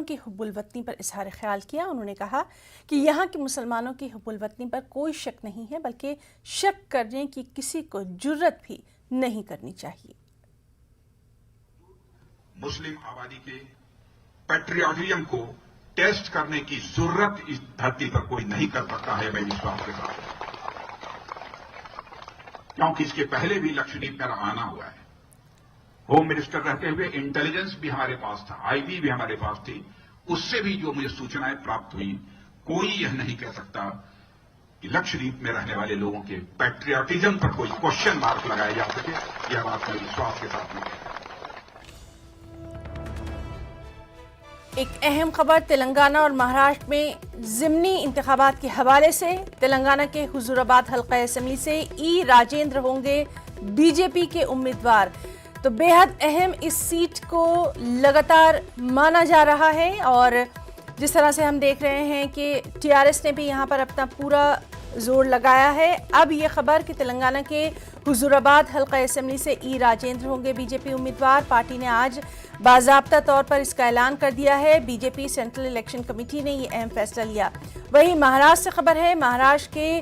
की हुब्बुल वतनी पर इजहार ख्याल किया। उन्होंने कहा कि यहाँ के मुसलमानों की हुब्बुल वतनी पर कोई शक नहीं है, बल्कि शक करने की किसी को जुर्रत भी नहीं करनी चाहिए। मुस्लिम आबादी के पैट्रियटिज्म को टेस्ट करने की जरूरत इस धरती पर कोई नहीं कर सकता है, मैं विश्वास के साथ, क्योंकि इसके पहले भी लक्षद्वीप मेरा आना हुआ है। होम मिनिस्टर रहते हुए इंटेलिजेंस भी हमारे पास था, आईबी भी हमारे पास थी। उससे भी जो मुझे सूचनाएं प्राप्त हुई, कोई यह नहीं कह सकता कि लक्षद्वीप में रहने वाले लोगों के पैट्रियटिज्म पर कोई क्वेश्चन मार्क लगाया जा सके। यह बात मैं विश्वास के साथ नहीं कहता। एक अहम खबर तेलंगाना और महाराष्ट्र में ज़िमनी इंतखाबात के हवाले से। तेलंगाना के हुजूराबाद हल्का असेंबली से ई राजेंद्र होंगे बीजेपी के उम्मीदवार। तो बेहद अहम इस सीट को लगातार माना जा रहा है और जिस तरह से हम देख रहे हैं कि टीआरएस ने भी यहाँ पर अपना पूरा जोर लगाया है। अब ये खबर कि तेलंगाना के हुजूराबाद हल्का असेंबली से ई राजेंद्र होंगे बीजेपी उम्मीदवार। पार्टी ने आज बाज़ाब्ता तौर पर इसका ऐलान कर दिया है। बीजेपी सेंट्रल इलेक्शन कमेटी ने ये अहम फैसला लिया। वहीं महाराष्ट्र से खबर है, महाराष्ट्र के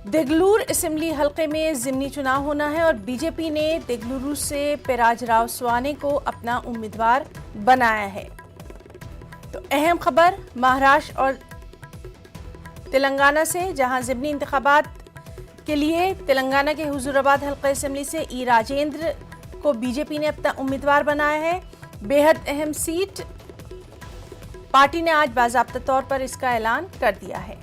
देगलूर असेंबली हल्के में ज़िमनी चुनाव होना है और बीजेपी ने देगलूरू से पेराजराव स्वाने को अपना उम्मीदवार बनाया है। तो अहम खबर महाराष्ट्र और तेलंगाना से, जहां ज़िमनी इंतखाबात के लिए तेलंगाना के हुजूराबाद हल्का असेंबली से ई राजेंद्र को बीजेपी ने अपना उम्मीदवार बनाया है। बेहद अहम सीट, पार्टी ने आज बाज़ाब्ता तौर पर इसका ऐलान कर दिया है।